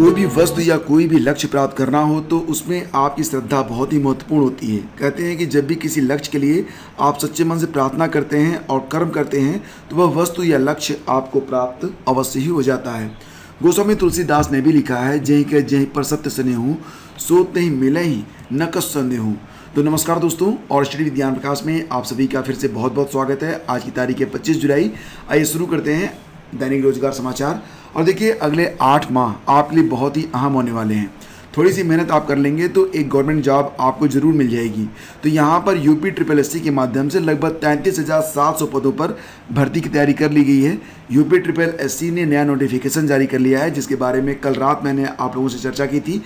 कोई भी वस्तु या कोई भी लक्ष्य प्राप्त करना हो तो उसमें आपकी श्रद्धा बहुत ही महत्वपूर्ण होती है। कहते हैं कि जब भी किसी लक्ष्य के लिए आप सच्चे मन से प्रार्थना करते हैं और कर्म करते हैं तो वह वस्तु या लक्ष्य आपको प्राप्त अवश्य ही हो जाता है। गोस्वामी तुलसीदास ने भी लिखा है, जहीं के जहीं पर सत्य स्नेहु सो तहीं मिले ही न कस संदेहु। तो नमस्कार दोस्तों, और स्टडी विज्ञान प्रकाश में आप सभी का फिर से बहुत बहुत स्वागत है। आज की तारीख है 25 जुलाई। आइए शुरू करते हैं दैनिक रोजगार समाचार। और देखिए, अगले 8 माह आपके लिए बहुत ही अहम होने वाले हैं। थोड़ी सी मेहनत आप कर लेंगे तो एक गवर्नमेंट जॉब आपको जरूर मिल जाएगी। तो यहाँ पर UPSSC के माध्यम से लगभग 33,700 पदों पर भर्ती की तैयारी कर ली गई है। UPSSC ने नया नोटिफिकेशन जारी कर लिया है, जिसके बारे में कल रात मैंने आप लोगों से चर्चा की थी।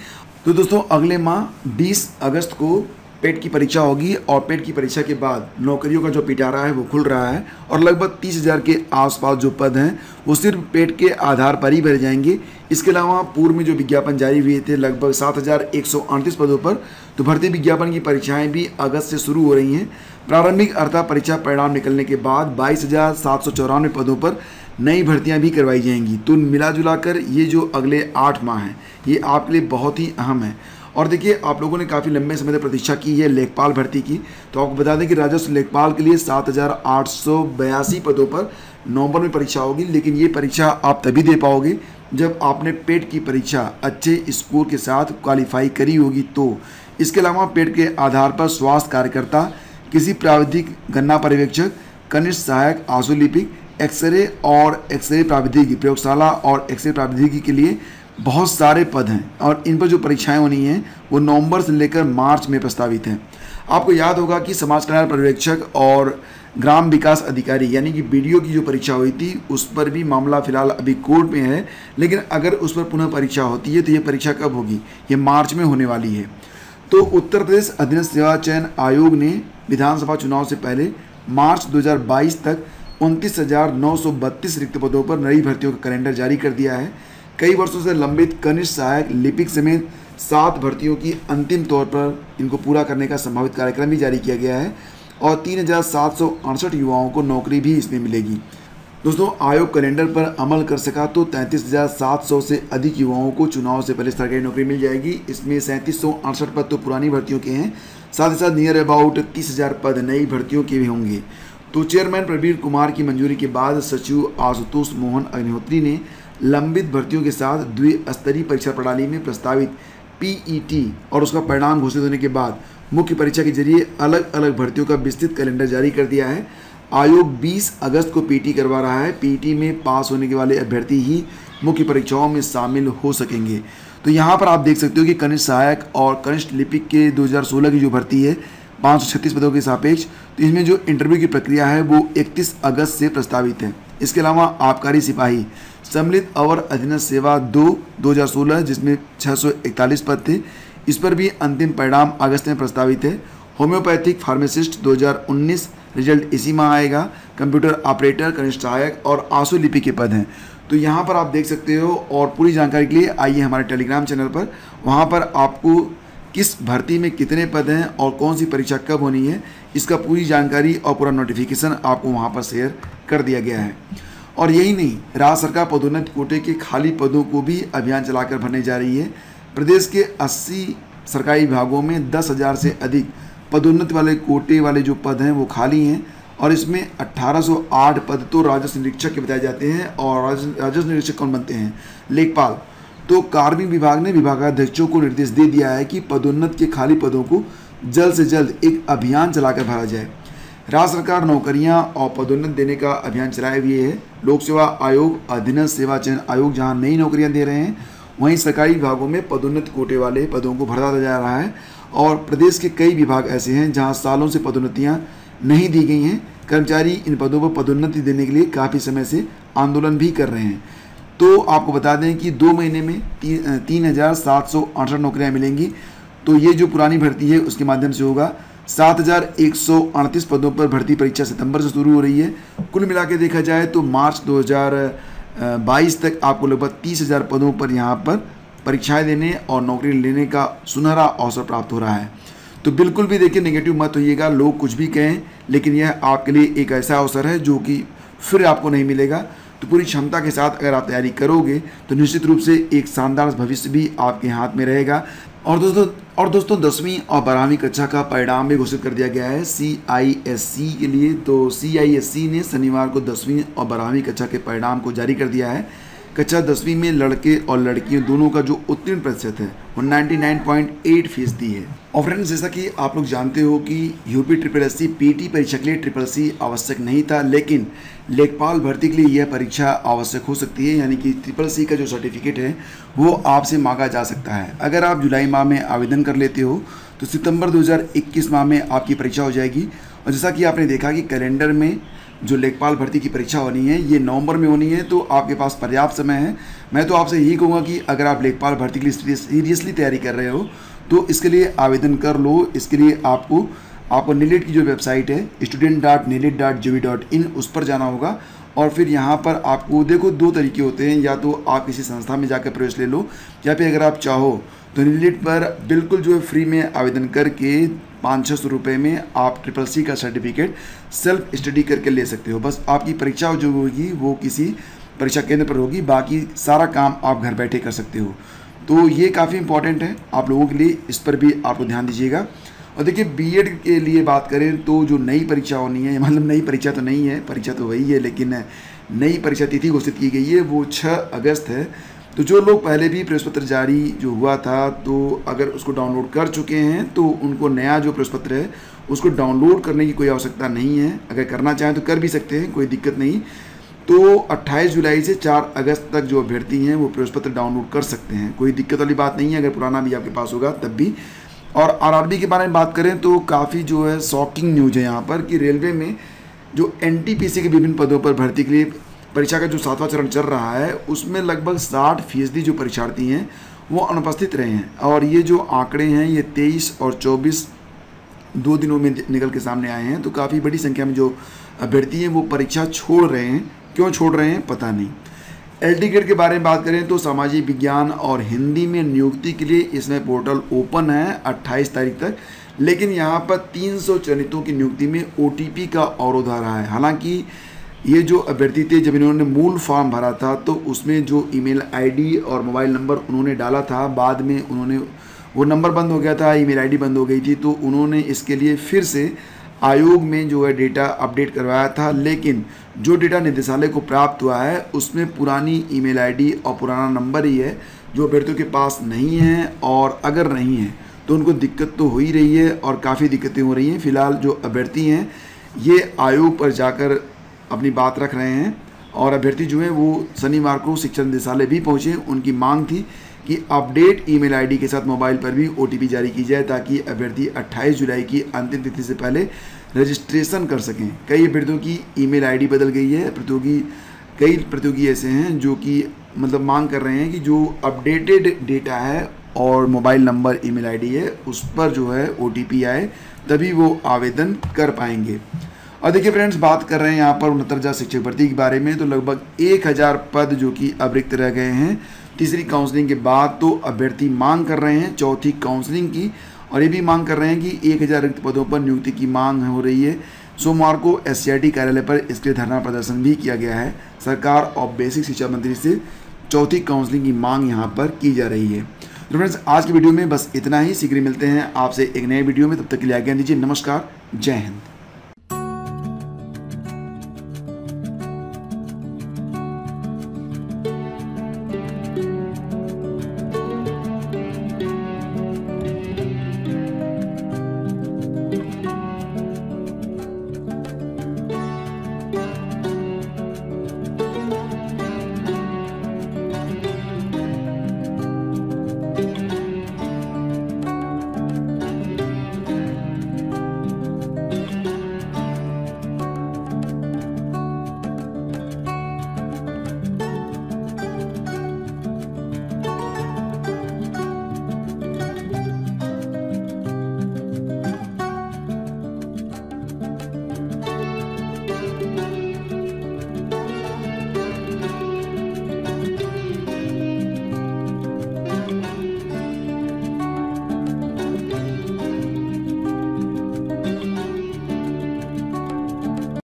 तो दोस्तों, अगले माह 20 अगस्त को पेट की परीक्षा होगी और पेट की परीक्षा के बाद नौकरियों का जो पिटारा है वो खुल रहा है और लगभग 30,000 के आसपास जो पद हैं वो सिर्फ पेट के आधार पर ही भरे जाएंगे। इसके अलावा पूर्व में जो विज्ञापन जारी हुए थे लगभग 7,138 पदों पर, तो भर्ती विज्ञापन की परीक्षाएं भी अगस्त से शुरू हो रही हैं। प्रारंभिक अर्थात परीक्षा परिणाम निकलने के बाद 22,794 पदों पर नई भर्तियां भी करवाई जाएंगी। तो मिला जुला कर ये जो अगले 8 माह हैं ये आपके लिए बहुत ही अहम है। और देखिए, आप लोगों ने काफ़ी लंबे समय तक प्रतीक्षा की है लेखपाल भर्ती की। तो आपको बता दें कि राजस्व लेखपाल के लिए 7,882 पदों पर नवंबर में परीक्षा होगी, लेकिन ये परीक्षा आप तभी दे पाओगे जब आपने पेट की परीक्षा अच्छे स्कोर के साथ क्वालिफाई करी होगी। तो इसके अलावा पेट के आधार पर स्वास्थ्य कार्यकर्ता, किसी प्राविधिक, गन्ना पर्यवेक्षक, कनिष्ठ सहायक, आशुलिपिक, एक्सरे और एक्सरे प्राविधिकी, प्रयोगशाला और एक्सरे प्राविधिकी के लिए बहुत सारे पद हैं और इन पर जो परीक्षाएं होनी हैं वो नवंबर से लेकर मार्च में प्रस्तावित हैं। आपको याद होगा कि समाज कल्याण पर्यवेक्षक और ग्राम विकास अधिकारी यानी कि BDO की जो परीक्षा हुई थी उस पर भी मामला फिलहाल अभी कोर्ट में है, लेकिन अगर उस पर पुनः परीक्षा होती है तो ये परीक्षा कब होगी? ये मार्च में होने वाली है। तो उत्तर प्रदेश अधीनस्थ सेवा चयन आयोग ने विधानसभा चुनाव से पहले मार्च 2022 तक 29,932 रिक्त पदों पर नई भर्तियों का कैलेंडर जारी कर दिया है। कई वर्षों से लंबित कनिष्ठ सहायक, लिपिक समेत 7 भर्तियों की अंतिम तौर पर इनको पूरा करने का संभावित कार्यक्रम भी जारी किया गया है और 3,768 युवाओं को नौकरी भी इसमें मिलेगी। दोस्तों, आयोग कैलेंडर पर अमल कर सका तो 33,700 से अधिक युवाओं को चुनाव से पहले सरकारी नौकरी मिल जाएगी। इसमें 3768 पद तो पुरानी भर्तियों के हैं, साथ ही साथ नियर अबाउट 30,000 पद नई भर्तियों के भी होंगे। तो चेयरमैन प्रवीण कुमार की मंजूरी के बाद सचिव आशुतोष मोहन अग्निहोत्री ने लंबित भर्तियों के साथ द्विस्तरीय परीक्षा प्रणाली में प्रस्तावित PET और उसका परिणाम घोषित होने के बाद मुख्य परीक्षा के जरिए अलग अलग भर्तियों का विस्तृत कैलेंडर जारी कर दिया है। आयोग 20 अगस्त को PET करवा रहा है। PET में पास होने के वाले अभ्यर्थी ही मुख्य परीक्षाओं में शामिल हो सकेंगे। तो यहाँ पर आप देख सकते हो कि कनिष्ठ सहायक और कनिष्ठ लिपिक के 2016 की जो भर्ती है 536 पदों के सापेक्ष, तो इसमें जो इंटरव्यू की प्रक्रिया है वो 31 अगस्त से प्रस्तावित है। इसके अलावा आबकारी सिपाही सम्मिलित अवर अधीनस्थ सेवा 2016 जिसमें 641 पद थे, इस पर भी अंतिम परिणाम अगस्त में प्रस्तावित है। होम्योपैथिक फार्मासिस्ट 2019 रिजल्ट इसी माह आएगा। कंप्यूटर ऑपरेटर, कनिष्ठ सहायक और आशुलिपि के पद हैं। तो यहाँ पर आप देख सकते हो। और पूरी जानकारी के लिए आइए हमारे टेलीग्राम चैनल पर, वहाँ पर आपको किस भर्ती में कितने पद हैं और कौन सी परीक्षा कब होनी है इसका पूरी जानकारी और पूरा नोटिफिकेशन आपको वहाँ पर शेयर कर दिया गया है। और यही नहीं, राज्य सरकार पदोन्नति कोटे के खाली पदों को भी अभियान चलाकर भरने जा रही है। प्रदेश के 80 सरकारी विभागों में 10,000 से अधिक पदोन्नति वाले कोटे वाले जो पद हैं वो खाली हैं और इसमें 1808 पद तो राजस्व निरीक्षक के बताए जाते हैं। और राजस्व निरीक्षक कौन बनते हैं? लेखपाल। तो कार्मिक विभाग ने विभागाध्यक्षों को निर्देश दे दिया है कि पदोन्नति के खाली पदों को जल्द से जल्द एक अभियान चलाकर भरा जाए। राज्य सरकार नौकरियां और पदोन्नति देने का अभियान चलाए हुए है। लोक सेवा आयोग, अधीनस्थ सेवा चयन आयोग जहां नई नौकरियां दे रहे हैं, वहीं सरकारी विभागों में पदोन्नति कोटे वाले पदों को भरा जा रहा है। और प्रदेश के कई विभाग ऐसे हैं जहां सालों से पदोन्नतियां नहीं दी गई हैं। कर्मचारी इन पदों पर पदोन्नति देने के लिए काफ़ी समय से आंदोलन भी कर रहे हैं। तो आपको बता दें कि 2 महीने में 3,768 नौकरियाँ मिलेंगी। तो ये जो पुरानी भर्ती है उसके माध्यम से होगा। 7,138 पदों पर भर्ती परीक्षा सितंबर से शुरू हो रही है। कुल मिला के देखा जाए तो मार्च 2022 तक आपको लगभग 30,000 पदों पर यहाँ पर परीक्षाएं देने और नौकरी लेने का सुनहरा अवसर प्राप्त हो रहा है। तो बिल्कुल भी देखिए नेगेटिव मत होइएगा, लोग कुछ भी कहें, लेकिन यह आपके लिए एक ऐसा अवसर है जो कि फिर आपको नहीं मिलेगा। तो पूरी क्षमता के साथ अगर आप तैयारी करोगे तो निश्चित रूप से एक शानदार भविष्य भी आपके हाथ में रहेगा। और दोस्तों 10वीं और 12वीं कक्षा का परिणाम भी घोषित कर दिया गया है CISE के लिए। तो CISE ने शनिवार को 10वीं और 12वीं कक्षा के परिणाम को जारी कर दिया है। कक्षा 10वीं में लड़के और लड़कियों दोनों का जो उत्तीर्ण प्रतिशत है वो 99.8% है। और फ्रेंड्स, जैसा कि आप लोग जानते हो कि UPSSC PT परीक्षा के लिए SSC आवश्यक नहीं था, लेकिन लेखपाल भर्ती के लिए यह परीक्षा आवश्यक हो सकती है, यानी कि SSC का जो सर्टिफिकेट है वो आपसे मांगा जा सकता है। अगर आप जुलाई माह में आवेदन कर लेते हो तो सितंबर 2021 माह में आपकी परीक्षा हो जाएगी। और जैसा कि आपने देखा कि कैलेंडर में जो लेखपाल भर्ती की परीक्षा होनी है ये नवंबर में होनी है, तो आपके पास पर्याप्त समय है। मैं तो आपसे यही कहूँगा कि अगर आप लेखपाल भर्ती के लिए सीरियसली तैयारी कर रहे हो तो इसके लिए आवेदन कर लो। इसके लिए आपको NILET की जो वेबसाइट है student.nilet.gov.in उस पर जाना होगा। और फिर यहाँ पर आपको देखो 2 तरीके होते हैं, या तो आप किसी संस्था में जाकर प्रवेश ले लो, या फिर अगर आप चाहो तो NILET पर बिल्कुल जो है फ्री में आवेदन करके 500-600 रुपये में आप SSC का सर्टिफिकेट सेल्फ स्टडी करके ले सकते हो। बस आपकी परीक्षा जो होगी वो किसी परीक्षा केंद्र पर होगी, बाकी सारा काम आप घर बैठे कर सकते हो। तो ये काफ़ी इंपॉर्टेंट है आप लोगों के लिए, इस पर भी आपको ध्यान दीजिएगा। और देखिए B.Ed के लिए बात करें तो जो नई परीक्षा होनी है, मतलब नई परीक्षा तो नहीं है, परीक्षा तो वही है, लेकिन नई परीक्षा तिथि घोषित की गई है, वो 6 अगस्त है। तो जो लोग पहले भी प्रवेश पत्र जारी जो हुआ था तो अगर उसको डाउनलोड कर चुके हैं तो उनको नया जो प्रवेश पत्र है उसको डाउनलोड करने की कोई आवश्यकता नहीं है। अगर करना चाहें तो कर भी सकते हैं, कोई दिक्कत नहीं। तो 28 जुलाई से 4 अगस्त तक जो अभ्यर्थी हैं वो प्रवेश पत्र डाउनलोड कर सकते हैं, कोई दिक्कत वाली बात नहीं है। अगर पुराना भी आपके पास होगा तब भी। और RRB के बारे में बात करें तो काफ़ी जो है शॉकिंग न्यूज़ है यहाँ पर कि रेलवे में जो NTPC के विभिन्न पदों पर भर्ती के लिए परीक्षा का जो 7वां चरण चल रहा है उसमें लगभग 60% जो परीक्षार्थी हैं वो अनुपस्थित रहे हैं। और ये जो आंकड़े हैं ये 23 और 24 2 दिनों में निकल के सामने आए हैं। तो काफ़ी बड़ी संख्या में जो अभ्यर्थी हैं वो परीक्षा छोड़ रहे हैं। क्यों छोड़ रहे हैं पता नहीं। LT ग्रेड के बारे में बात करें तो सामाजिक विज्ञान और हिंदी में नियुक्ति के लिए इसमें पोर्टल ओपन है 28 तारीख तक, लेकिन यहाँ पर 300 चयनितों की नियुक्ति में OTP का अवरोध आ रहा है। हालांकि ये जो अभ्यर्थी थे जब इन्होंने मूल फॉर्म भरा था तो उसमें जो ईमेल ID और मोबाइल नंबर उन्होंने डाला था, बाद में उन्होंने वो नंबर बंद हो गया था, ईमेल ID बंद हो गई थी, तो उन्होंने इसके लिए फिर से आयोग में जो है डेटा अपडेट करवाया था। लेकिन जो डेटा निदेशालय को प्राप्त हुआ है उसमें पुरानी ईमेल ID और पुराना नंबर ही है जो अभ्यर्थियों के पास नहीं है। और अगर नहीं है तो उनको दिक्कत तो हो ही रही है और काफ़ी दिक्कतें हो रही हैं। फिलहाल जो अभ्यर्थी हैं ये आयोग पर जाकर अपनी बात रख रहे हैं। और अभ्यर्थी जो है वो शनिवार को शिक्षा निदेशालय भी पहुँचे। उनकी मांग थी कि अपडेट ईमेल ID के साथ मोबाइल पर भी OTP जारी की जाए ताकि अभ्यर्थी 28 जुलाई की अंतिम तिथि से पहले रजिस्ट्रेशन कर सकें। कई अभ्यर्थियों की ईमेल ID बदल गई है। कई प्रतियोगी ऐसे हैं जो कि मतलब मांग कर रहे हैं कि जो अपडेटेड डेटा है और मोबाइल नंबर ईमेल ID है उस पर जो है OTP आए तभी वो आवेदन कर पाएंगे। और देखिए फ्रेंड्स, बात कर रहे हैं यहाँ पर 69,000 शिक्षक भर्ती के बारे में। तो लगभग 1,000 पद जो कि अब रिक्त रह गए हैं तीसरी काउंसलिंग के बाद। तो अभ्यर्थी मांग कर रहे हैं चौथी काउंसलिंग की, और ये भी मांग कर रहे हैं कि 1,000 रिक्त पदों पर नियुक्ति की मांग हो रही है। सोमवार को SCRT कार्यालय पर इसके धरना प्रदर्शन भी किया गया है। सरकार और बेसिक शिक्षा मंत्री से चौथी काउंसलिंग की मांग यहाँ पर की जा रही है। तो फ्रेंड्स, आज की वीडियो में बस इतना ही। शीघ्र मिलते हैं आपसे एक नए वीडियो में, तब तक के लिए आज्ञा दीजिए। नमस्कार, जय हिंद।